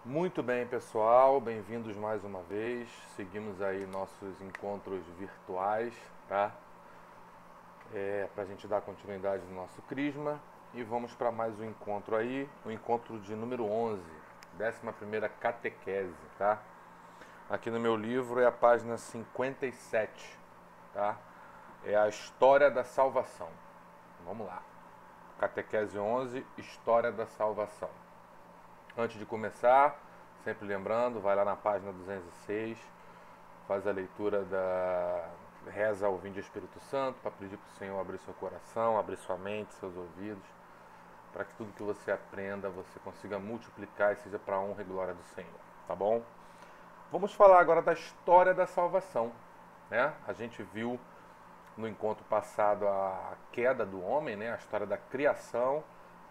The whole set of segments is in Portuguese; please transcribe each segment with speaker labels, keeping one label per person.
Speaker 1: Muito bem, pessoal, bem-vindos mais uma vez. Seguimos aí nossos encontros virtuais, tá? Para a gente dar continuidade no nosso Crisma. E vamos para mais um encontro aí, o encontro de número 11, 11ª catequese, tá? Aqui no meu livro é a página 57, tá? É a história da salvação. Vamos lá. Catequese 11, história da salvação. Antes de começar, sempre lembrando, vai lá na página 206, faz a leitura da reza ao Vinde Espírito Santo, para pedir para o Senhor abrir seu coração, abrir sua mente, seus ouvidos, para que tudo que você aprenda, você consiga multiplicar e seja para a honra e glória do Senhor, tá bom? Vamos falar agora da história da salvação, né? A gente viu no encontro passado a queda do homem, né? A história da criação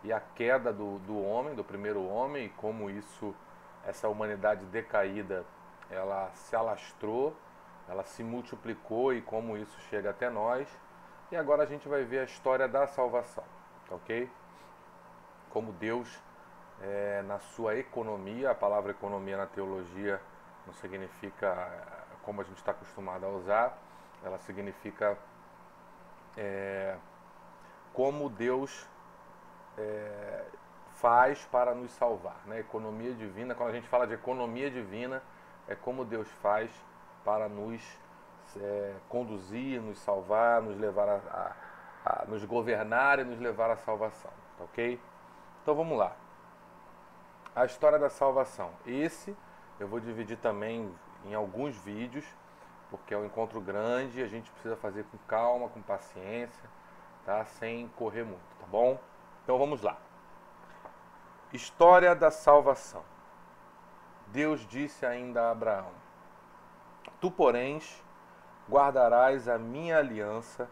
Speaker 1: e a queda do homem, do primeiro homem, e como essa humanidade decaída, ela se alastrou, ela se multiplicou e como isso chega até nós. E agora a gente vai ver a história da salvação, tá ok? Como Deus, na sua economia, a palavra economia na teologia não significa como a gente está acostumado a usar, ela significa como Deus faz para nos salvar, né? Economia divina, quando a gente fala de economia divina, é como Deus faz para nos conduzir, nos salvar, nos levar a nos governar e nos levar à salvação, tá ok? Então vamos lá. A história da salvação. Esse eu vou dividir também em alguns vídeos, porque é um encontro grande, a gente precisa fazer com calma, com paciência, tá? Sem correr muito, tá bom? Então vamos lá. História da salvação. Deus disse ainda a Abraão: Tu, porém, guardarás a minha aliança,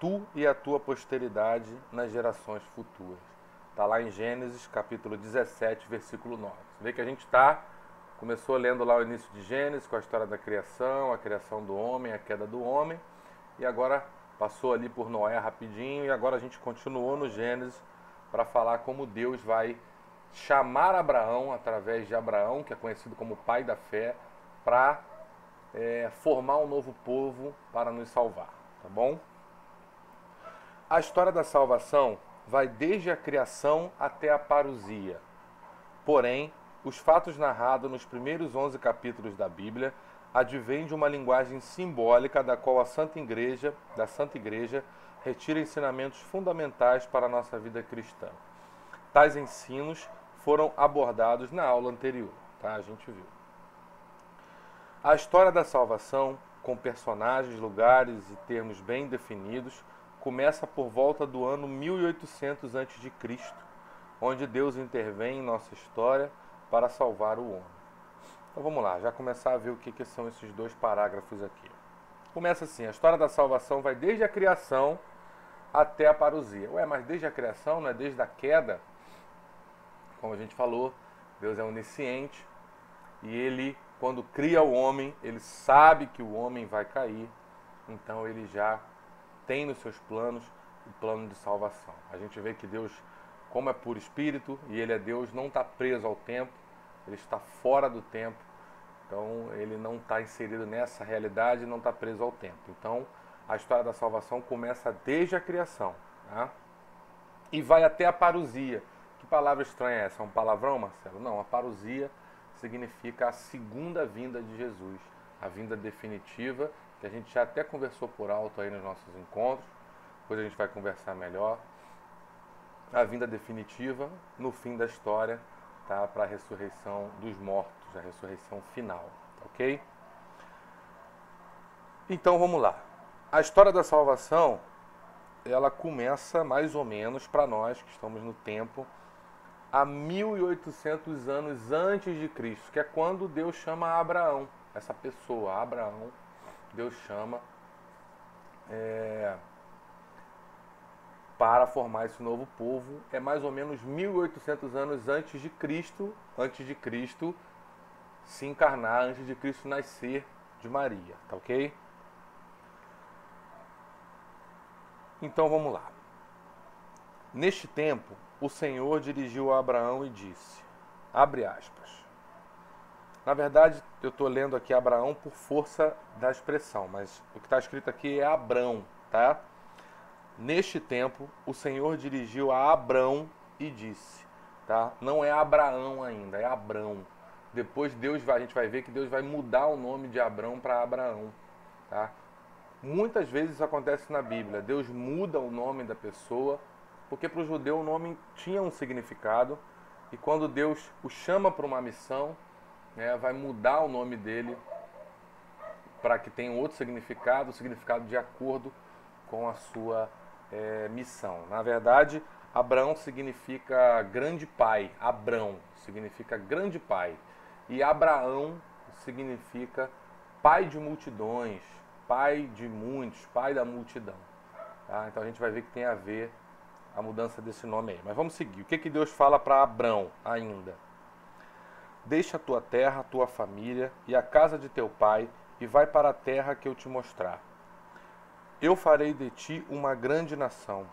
Speaker 1: tu e a tua posteridade nas gerações futuras. Está lá em Gênesis, capítulo 17, versículo 9. Você vê que a gente começou lendo lá o início de Gênesis, com a história da criação, a criação do homem, a queda do homem, e agora passou ali por Noé rapidinho, e agora a gente continuou no Gênesis para falar como Deus vai chamar Abraão, através de Abraão, que é conhecido como pai da fé, para formar um novo povo para nos salvar, tá bom? A história da salvação vai desde a criação até a parousia. Porém, os fatos narrados nos primeiros 11 capítulos da Bíblia advêm de uma linguagem simbólica da qual da Santa Igreja, retira ensinamentos fundamentais para a nossa vida cristã. Tais ensinos foram abordados na aula anterior, tá? A gente viu. A história da salvação, com personagens, lugares e termos bem definidos, começa por volta do ano 1800 a.C., onde Deus intervém em nossa história para salvar o homem. Então vamos lá, já começar a ver o que são esses dois parágrafos aqui. Começa assim: a história da salvação vai desde a criação até a parousia. Ué, mas desde a criação, não é desde a queda? Como a gente falou, Deus é onisciente e Ele, quando cria o homem, Ele sabe que o homem vai cair, então Ele já tem nos seus planos o plano de salvação. A gente vê que Deus, como é puro espírito e Ele é Deus, não está preso ao tempo, Ele está fora do tempo, então Ele não está inserido nessa realidade e não está preso ao tempo. Então a história da salvação começa desde a criação, tá? E vai até a parousia. Que palavra estranha é essa? É um palavrão, Marcelo? Não, a parousia significa a segunda vinda de Jesus, a vinda definitiva, que a gente já até conversou por alto aí nos nossos encontros, depois a gente vai conversar melhor. A vinda definitiva no fim da história, tá? Para a ressurreição dos mortos, a ressurreição final, ok? Então vamos lá. A história da salvação, ela começa mais ou menos para nós que estamos no tempo há 1800 anos antes de Cristo, que é quando Deus chama Abraão, essa pessoa, Abraão, Deus chama para formar esse novo povo. É mais ou menos 1800 anos antes de Cristo se encarnar, antes de Cristo nascer de Maria, tá ok? Então vamos lá. Neste tempo, o Senhor dirigiu a Abraão e disse, abre aspas, Na verdade, eu estou lendo aqui Abraão por força da expressão, mas o que está escrito aqui é Abrão, tá? Neste tempo, o Senhor dirigiu a Abrão e disse, tá? Não é Abraão ainda, é Abrão. Depois a gente vai ver que Deus vai mudar o nome de Abrão para Abraão, tá? Muitas vezes isso acontece na Bíblia. Deus muda o nome da pessoa, porque para o judeu o nome tinha um significado, e quando Deus o chama para uma missão, né, vai mudar o nome dele para que tenha um outro significado, o significado de acordo com a sua missão. Na verdade, Abrão significa grande pai. Abrão significa grande pai. E Abraão significa pai de multidões, pai de muitos, pai da multidão. Tá? Então a gente vai ver que tem a ver a mudança desse nome aí. Mas vamos seguir. O que, que Deus fala para Abrão ainda? Deixa a tua terra, a tua família e a casa de teu pai e vai para a terra que eu te mostrar. Eu farei de ti uma grande nação.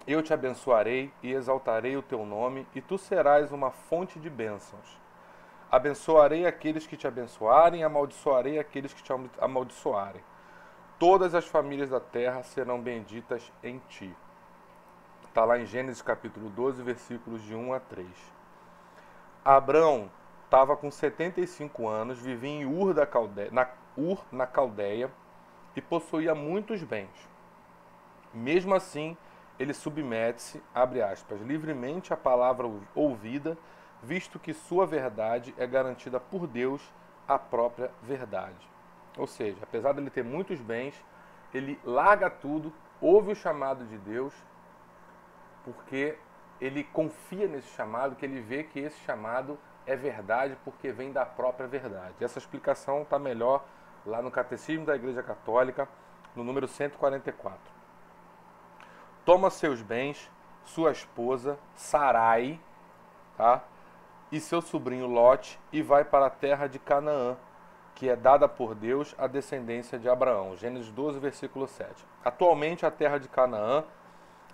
Speaker 1: Eu te abençoarei e exaltarei o teu nome, e tu serás uma fonte de bênçãos. Abençoarei aqueles que te abençoarem, e amaldiçoarei aqueles que te amaldiçoarem. Todas as famílias da terra serão benditas em ti. Está lá em Gênesis capítulo 12, versículos de 1 a 3. Abrão estava com 75 anos, vivia em Ur, na Caldeia, e possuía muitos bens. Mesmo assim, ele submete-se, abre aspas, livremente à palavra ouvida, visto que sua verdade é garantida por Deus, a própria verdade. Ou seja, apesar de ele ter muitos bens, ele larga tudo, ouve o chamado de Deus, porque ele confia nesse chamado, que ele vê que esse chamado é verdade, porque vem da própria verdade. Essa explicação está melhor lá no Catecismo da Igreja Católica, no número 144. Toma seus bens, sua esposa, Sarai, tá? E seu sobrinho Lote, e vai para a terra de Canaã, que é dada por Deus à descendência de Abraão. Gênesis 12, versículo 7. Atualmente, a terra de Canaã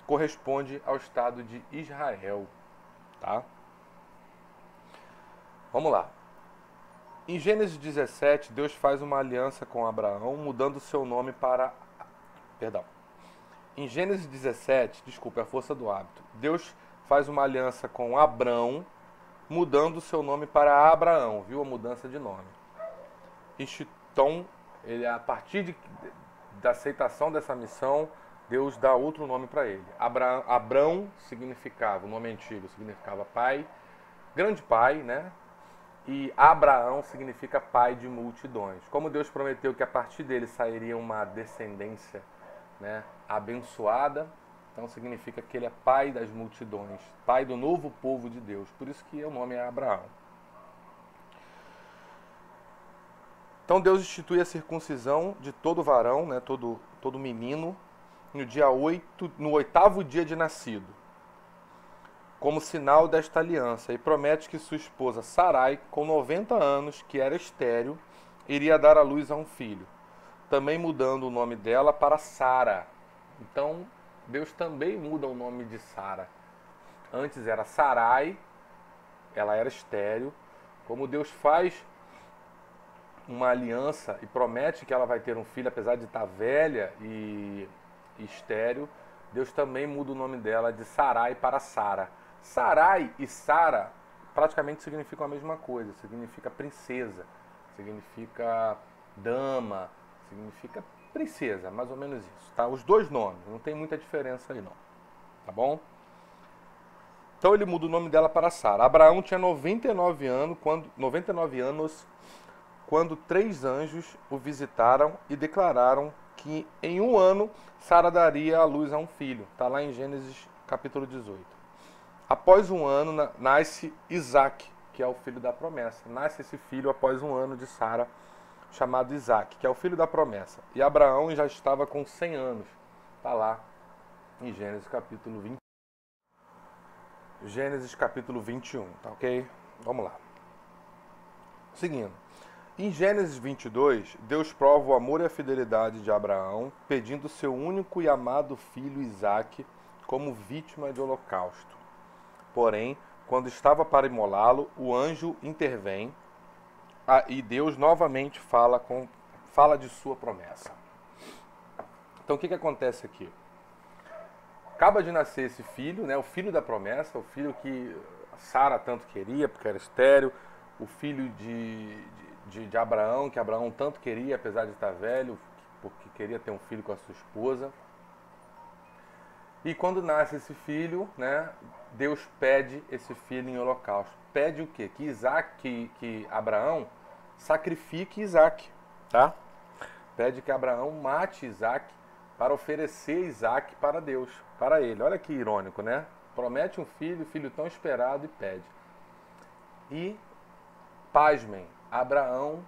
Speaker 1: corresponde ao estado de Israel, tá? Vamos lá. Em Gênesis 17, Deus faz uma aliança com Abraão, mudando seu nome para... Perdão. Em Gênesis 17, desculpa, é a força do hábito. Deus faz uma aliança com Abrão, mudando seu nome para Abraão. Viu a mudança de nome? Então, a partir da aceitação dessa missão, Deus dá outro nome para ele. Abrão significava, o nome antigo significava pai, grande pai, né? E Abraão significa pai de multidões. Como Deus prometeu que a partir dele sairia uma descendência, né, abençoada, então significa que ele é pai das multidões, pai do novo povo de Deus. Por isso que o nome é Abraão. Então Deus institui a circuncisão de todo varão, né, todo menino, no dia 8, no 8º dia de nascido, como sinal desta aliança, e promete que sua esposa Sarai, com 90 anos, que era estéril, iria dar à luz a um filho, também mudando o nome dela para Sara. Então, Deus também muda o nome de Sara. Antes era Sarai, ela era estéril. Como Deus faz uma aliança e promete que ela vai ter um filho, apesar de estar velha e estéril, Deus também muda o nome dela de Sarai para Sara. Sarai e Sara praticamente significam a mesma coisa, significa princesa, significa dama, significa princesa, mais ou menos isso, tá? Os dois nomes, não tem muita diferença aí não, tá bom? Então ele muda o nome dela para Sara. Abraão tinha 99 anos quando 3 anjos o visitaram e declararam que em 1 ano Sara daria à luz a um filho, tá lá em Gênesis capítulo 18. Após 1 ano, nasce Isaac, que é o filho da promessa. Nasce esse filho após 1 ano de Sara, chamado Isaac, que é o filho da promessa. E Abraão já estava com 100 anos. Está lá em Gênesis capítulo 20. Gênesis capítulo 21, tá ok? Vamos lá. Seguindo. Em Gênesis 22, Deus prova o amor e a fidelidade de Abraão, pedindo seu único e amado filho Isaac como vítima de holocausto. Porém, quando estava para imolá-lo, o anjo intervém, e Deus novamente fala de sua promessa. Então o que acontece aqui? Acaba de nascer esse filho, né, o filho da promessa, o filho que Sara tanto queria, porque era estéril, o filho de Abraão, que Abraão tanto queria, apesar de estar velho, porque queria ter um filho com a sua esposa. E quando nasce esse filho, né, Deus pede esse filho em holocausto. Pede o quê? Que Abraão sacrifique Isaac, tá? Pede que Abraão mate Isaac para oferecer Isaac para Deus, para ele. Olha que irônico, né? Promete um filho tão esperado e pede. E, pasmem, Abraão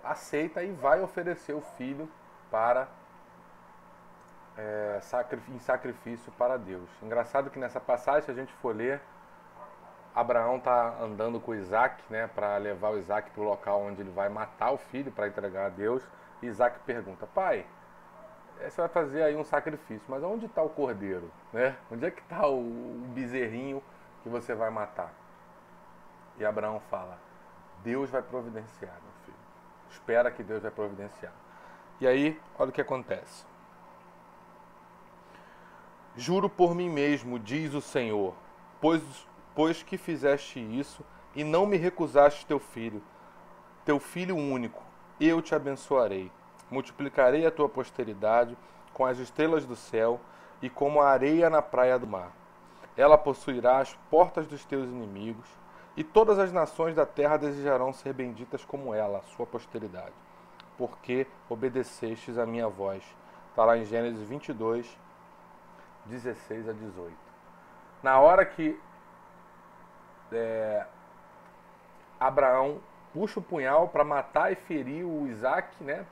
Speaker 1: aceita e vai oferecer o filho para em sacrifício para Deus. Engraçado que nessa passagem, se a gente for ler, Abraão está andando com Isaac, né, para levar o Isaac para o local onde ele vai matar o filho para entregar a Deus. E Isaac pergunta: pai, você vai fazer aí um sacrifício, mas onde está o cordeiro? Né? Onde é que está o bezerrinho que você vai matar? E Abraão fala: Deus vai providenciar, meu filho. Espera que Deus vai providenciar. E aí, olha o que acontece. Juro por mim mesmo, diz o Senhor, pois que fizeste isso e não me recusaste teu filho único, eu te abençoarei. Multiplicarei a tua posteridade com as estrelas do céu e como a areia na praia do mar. Ela possuirá as portas dos teus inimigos, e todas as nações da terra desejarão ser benditas como ela, a sua posteridade, porque obedecestes a minha voz. Está lá em Gênesis 22, 16 a 18. Na hora que Abraão puxa o punhal para matar e ferir o Isaac, né,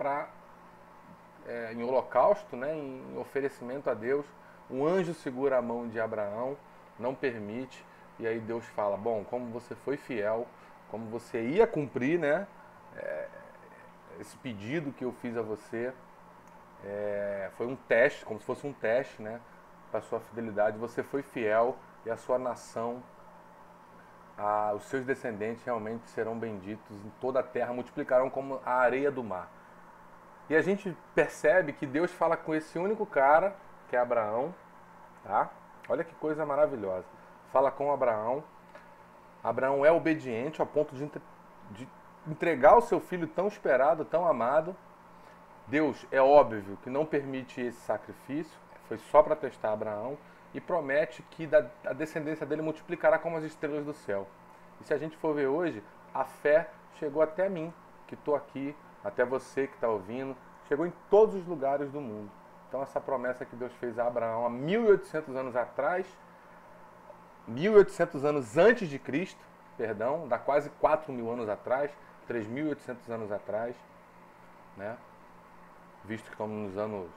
Speaker 1: em holocausto, né, em oferecimento a Deus, um anjo segura a mão de Abraão, não permite, e aí Deus fala: bom, como você foi fiel, como você ia cumprir, né, esse pedido que eu fiz a você, foi um teste, como se fosse um teste, né, para sua fidelidade. Você foi fiel e a sua nação, os seus descendentes realmente serão benditos em toda a terra, multiplicarão como a areia do mar. E a gente percebe que Deus fala com esse único cara, que é Abraão, tá? Olha que coisa maravilhosa. Fala com Abraão. Abraão é obediente ao ponto de entregar o seu filho tão esperado, tão amado. Deus, é óbvio que não permite esse sacrifício, foi só para testar Abraão, e promete que a descendência dele multiplicará como as estrelas do céu. E se a gente for ver hoje, a fé chegou até mim, que estou aqui, até você que está ouvindo, chegou em todos os lugares do mundo. Então essa promessa que Deus fez a Abraão há 1800 anos atrás, 1800 anos antes de Cristo, perdão, dá quase 4.000 anos atrás, 3.800 anos atrás, né? Visto que estamos nos anos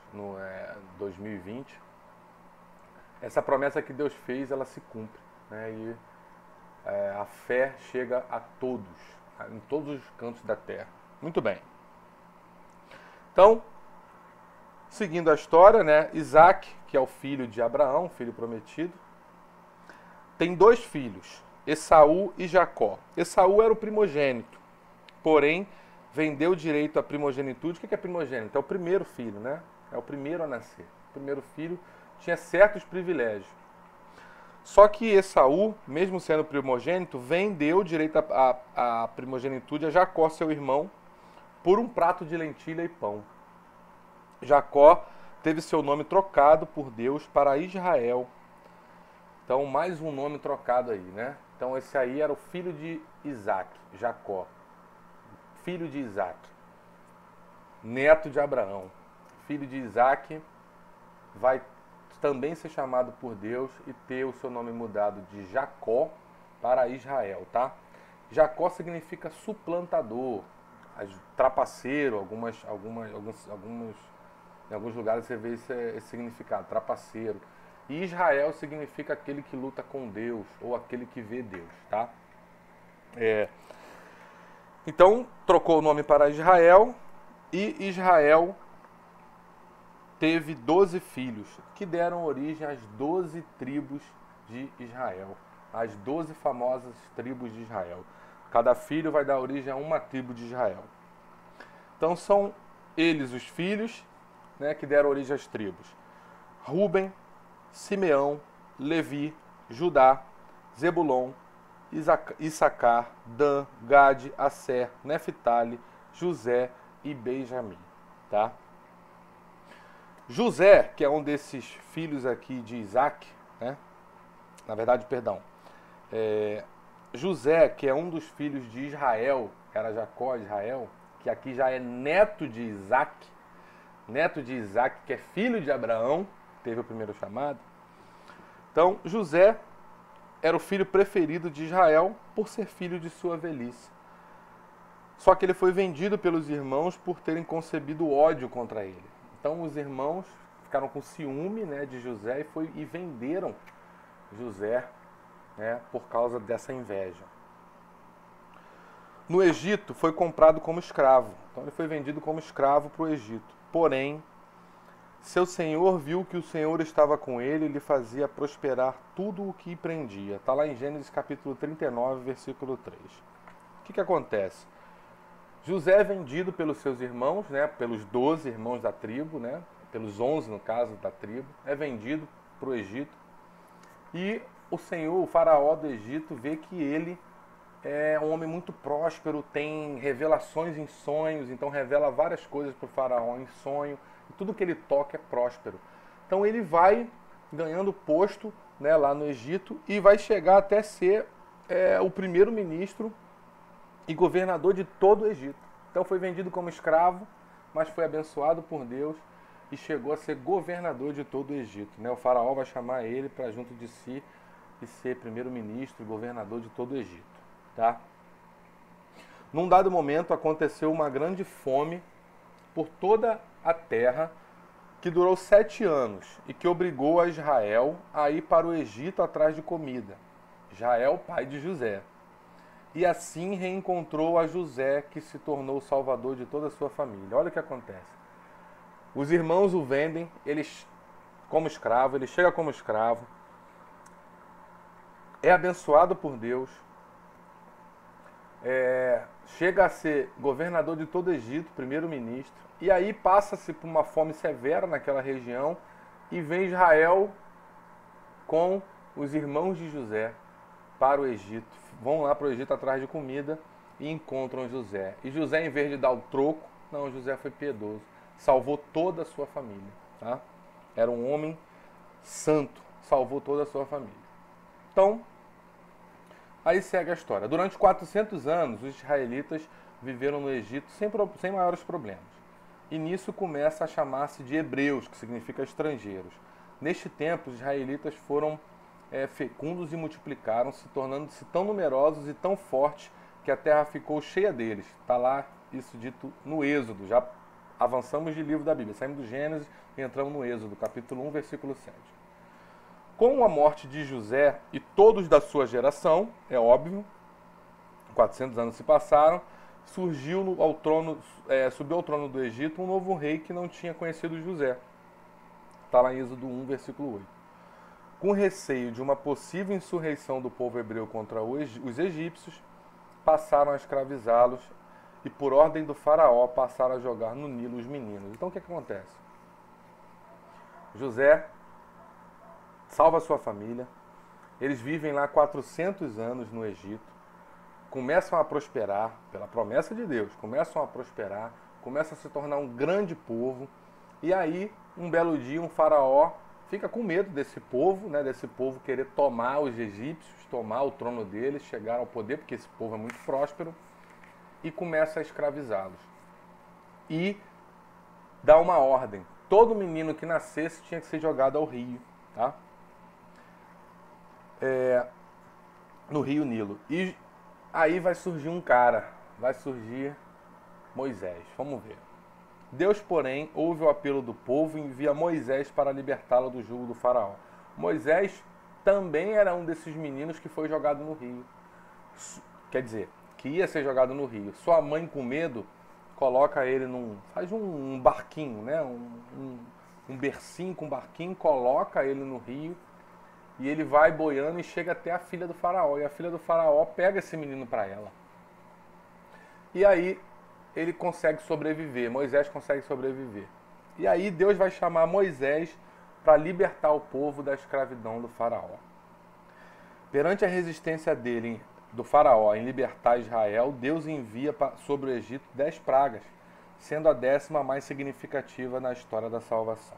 Speaker 1: 2020, essa promessa que Deus fez, ela se cumpre, né? E a fé chega a todos, em todos os cantos da terra. Muito bem. Então, seguindo a história, né? Isaac, que é o filho de Abraão, filho prometido, tem dois filhos, Esaú e Jacó. Esaú era o primogênito, porém vendeu direito à primogenitude. O que é primogênito? É o primeiro filho, né? É o primeiro a nascer. O primeiro filho tinha certos privilégios. Só que Esaú, mesmo sendo primogênito, vendeu direito à primogenitude a Jacó, seu irmão, por um prato de lentilha e pão. Jacó teve seu nome trocado por Deus para Israel. Então, mais um nome trocado aí, né? Então, esse aí era o filho de Isaac, Jacó. Filho de Isaac, neto de Abraão. Filho de Isaac vai também ser chamado por Deus e ter o seu nome mudado de Jacó para Israel, tá? Jacó significa suplantador, trapaceiro, em alguns lugares você vê esse significado, trapaceiro. E Israel significa aquele que luta com Deus, ou aquele que vê Deus, tá? Então, trocou o nome para Israel, e Israel teve 12 filhos, que deram origem às 12 tribos de Israel, as 12 famosas tribos de Israel. Cada filho vai dar origem a uma tribo de Israel. Então são eles os filhos, né, que deram origem às tribos. Rúben, Simeão, Levi, Judá, Zebulon, Issacar, Dan, Gade, Asser, Neftali, José e Benjamim. Tá? José, que é um desses filhos aqui de Isaac, né? Na verdade, perdão. José, que é um dos filhos de Israel, era Jacó, Israel, que aqui já é neto de Isaac, que é filho de Abraão, teve o primeiro chamado. Então, José era o filho preferido de Israel por ser filho de sua velhice. Só que ele foi vendido pelos irmãos por terem concebido ódio contra ele. Então os irmãos ficaram com ciúme, né, de José e venderam José, né, por causa dessa inveja. No Egito foi comprado como escravo. Então ele foi vendido como escravo para o Egito. Porém, seu senhor viu que o Senhor estava com ele e lhe fazia prosperar tudo o que prendia. Está lá em Gênesis capítulo 39, versículo 3. O que acontece? José é vendido pelos seus irmãos, né, pelos 12 irmãos da tribo, né, pelos 11 no caso da tribo, é vendido para o Egito. E o Senhor, o faraó do Egito, vê que ele é um homem muito próspero, tem revelações em sonhos, então revela várias coisas para o faraó em sonho, e tudo que ele toca é próspero. Então ele vai ganhando posto, né, lá no Egito e vai chegar até ser o primeiro-ministro e governador de todo o Egito. Então foi vendido como escravo, mas foi abençoado por Deus e chegou a ser governador de todo o Egito, né? O faraó vai chamar ele para junto de si e ser primeiro-ministro e governador de todo o Egito. Tá? Num dado momento aconteceu uma grande fome por toda a terra que durou 7 anos e que obrigou a Israel a ir para o Egito atrás de comida. Israel, pai de José. E assim reencontrou a José, que se tornou o salvador de toda a sua família. Olha o que acontece. Os irmãos o vendem, como escravo, ele chega como escravo, é abençoado por Deus, chega a ser governador de todo o Egito, primeiro-ministro, e aí passa-se por uma fome severa naquela região e vem Israel com os irmãos de José para o Egito. Vão lá para o Egito atrás de comida e encontram José. E José, em vez de dar o troco, não, José foi piedoso, salvou toda a sua família. Tá? Era um homem santo, salvou toda a sua família. Então, aí segue a história. Durante 400 anos, os israelitas viveram no Egito sem maiores problemas. E nisso começa a chamar-se de hebreus, que significa estrangeiros. Neste tempo, os israelitas foram fecundos e multiplicaram-se, tornando-se tão numerosos e tão fortes que a terra ficou cheia deles. Está lá isso dito no Êxodo. Já avançamos de livro da Bíblia. Saímos do Gênesis e entramos no Êxodo, capítulo 1, versículo 7. Com a morte de José e todos da sua geração, é óbvio, 400 anos se passaram, subiu ao trono do Egito um novo rei que não tinha conhecido José. Está lá em Êxodo 1, versículo 8. Com receio de uma possível insurreição do povo hebreu contra os egípcios, passaram a escravizá-los e, por ordem do faraó, passaram a jogar no Nilo os meninos. Então, o que acontece? José salva sua família, eles vivem lá 400 anos no Egito, começam a prosperar, pela promessa de Deus, começam a prosperar, começam a se tornar um grande povo, e aí, um belo dia, um faraó fica com medo desse povo, né, desse povo querer tomar os egípcios, tomar o trono deles, chegar ao poder, porque esse povo é muito próspero, e começa a escravizá-los. E dá uma ordem. Todo menino que nascesse tinha que ser jogado ao rio, tá? No rio Nilo. E aí vai surgir um cara, vai surgir Moisés. Vamos ver. Deus, porém, ouve o apelo do povo e envia Moisés para libertá-lo do jugo do faraó. Moisés também era um desses meninos que foi jogado no rio. Quer dizer, que ia ser jogado no rio. Sua mãe, com medo, coloca ele faz um barquinho, né? Um bercinho com barquinho, coloca ele no rio e ele vai boiando e chega até a filha do faraó. E a filha do faraó pega esse menino para ela. E aí ele consegue sobreviver, Moisés consegue sobreviver. E aí Deus vai chamar Moisés para libertar o povo da escravidão do faraó. Perante a resistência dele, do faraó, em libertar Israel, Deus envia sobre o Egito 10 pragas, sendo a 10ª mais significativa na história da salvação.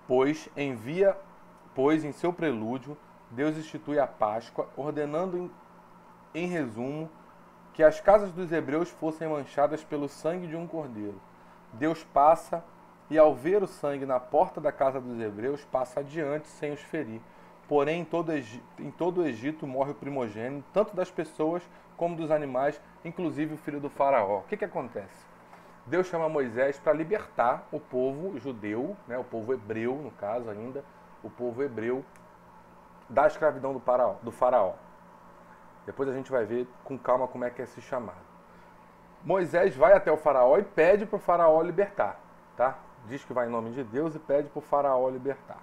Speaker 1: Pois em seu prelúdio, Deus institui a Páscoa, ordenando em resumo que as casas dos hebreus fossem manchadas pelo sangue de um cordeiro. Deus passa e, ao ver o sangue na porta da casa dos hebreus, passa adiante sem os ferir. Porém, em todo o Egito morre o primogênito, tanto das pessoas como dos animais, inclusive o filho do faraó. O que acontece? Deus chama Moisés para libertar o povo judeu, né, o povo hebreu, no caso ainda, o povo hebreu, da escravidão do faraó. Depois a gente vai ver com calma como é que é esse chamado. Moisés vai até o faraó e pede para o faraó libertar. Tá? Diz que vai em nome de Deus e pede para o faraó libertar.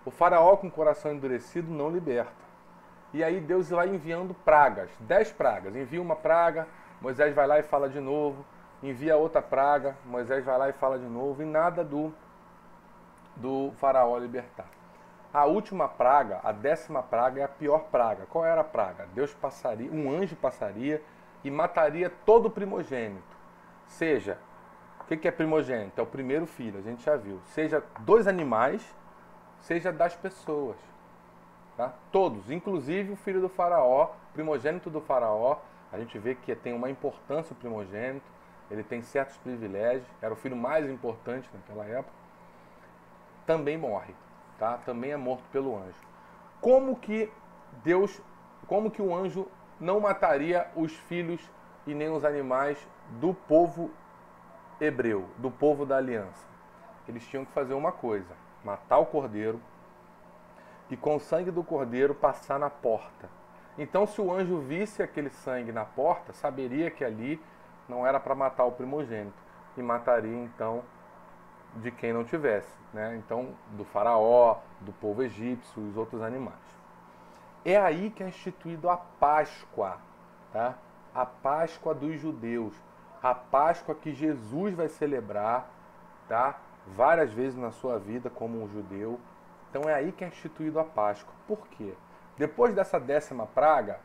Speaker 1: O faraó, com o coração endurecido, não liberta. E aí Deus vai enviando pragas, 10 pragas. Envia uma praga, Moisés vai lá e fala de novo. Envia outra praga, Moisés vai lá e fala de novo. E nada do faraó libertar. A última praga, a 10ª praga, é a pior praga. Qual era a praga? Um anjo passaria e mataria todo o primogênito. Seja, o que é primogênito? É o primeiro filho, a gente já viu. Seja dos animais, seja das pessoas. Tá? Todos, inclusive o filho do faraó, primogênito do faraó. A gente vê que tem uma importância o primogênito, ele tem certos privilégios, era o filho mais importante naquela época. Também morre. Tá? Também é morto pelo anjo. Como que o anjo não mataria os filhos e nem os animais do povo hebreu, do povo da aliança? Eles tinham que fazer uma coisa: matar o cordeiro e com o sangue do cordeiro passar na porta. Então, se o anjo visse aquele sangue na porta, saberia que ali não era para matar o primogênito e mataria então de quem não tivesse, né? Então, do faraó, do povo egípcio, os outros animais. É aí que é instituído a Páscoa, tá? A Páscoa dos judeus, a Páscoa que Jesus vai celebrar, tá? Várias vezes na sua vida como um judeu. Então é aí que é instituído a Páscoa. Por quê? Depois dessa 10ª praga,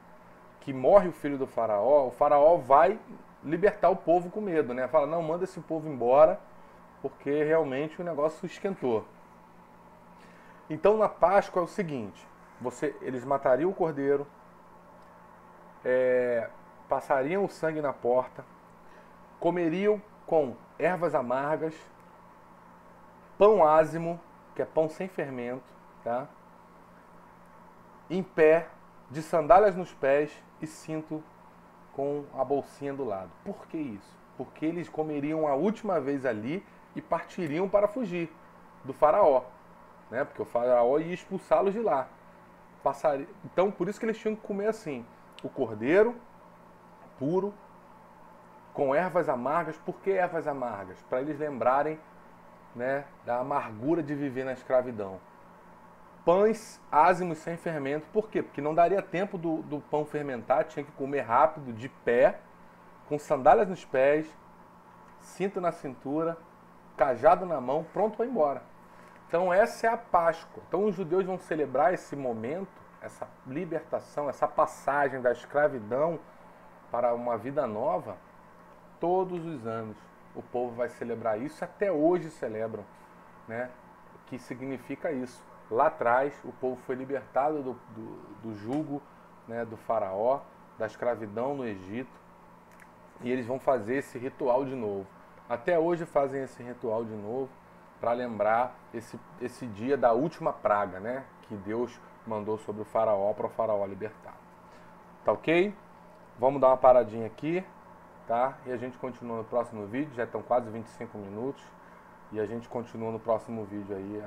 Speaker 1: que morre o filho do faraó, o faraó vai libertar o povo com medo, né? Fala, não, manda esse povo embora, porque realmente o negócio esquentou. Então na Páscoa é o seguinte: eles matariam o cordeiro, passariam o sangue na porta, comeriam com ervas amargas, pão ázimo, que é pão sem fermento, tá? Em pé, de sandálias nos pés e cinto com a bolsinha do lado. Por que isso? Porque eles comeriam a última vez ali e partiriam para fugir do faraó, né? Porque o faraó ia expulsá-los de lá. Então, por isso que eles tinham que comer assim: o cordeiro puro, com ervas amargas. Por que ervas amargas? Para eles lembrarem, né, da amargura de viver na escravidão. Pães ázimos sem fermento. Por quê? Porque não daria tempo do pão fermentar, tinha que comer rápido, de pé, com sandálias nos pés, cinto na cintura, cajado na mão, pronto para ir embora. Então essa é a Páscoa. Então os judeus vão celebrar esse momento, essa libertação, essa passagem da escravidão para uma vida nova, todos os anos. O povo vai celebrar isso, até hoje celebram, né? Que significa isso. Lá atrás, o povo foi libertado do jugo, né, do faraó, da escravidão no Egito, e eles vão fazer esse ritual de novo. Até hoje fazem esse ritual de novo para lembrar esse dia da última praga, né, que Deus mandou sobre o faraó para o faraó libertar. Tá ok? Vamos dar uma paradinha aqui, tá? E a gente continua no próximo vídeo, já estão quase 25 minutos, e a gente continua no próximo vídeo aí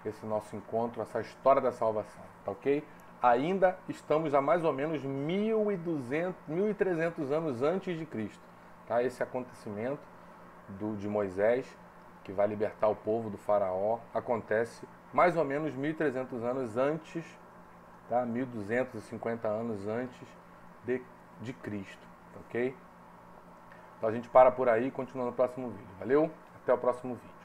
Speaker 1: esse nosso encontro, essa história da salvação, tá ok? Ainda estamos a mais ou menos 1.200, 1.300 anos antes de Cristo, tá? Esse acontecimento de Moisés, que vai libertar o povo do faraó, acontece mais ou menos 1.300 anos antes, tá? 1.250 anos antes de Cristo, ok? Então a gente para por aí e continua no próximo vídeo. Valeu? Até o próximo vídeo.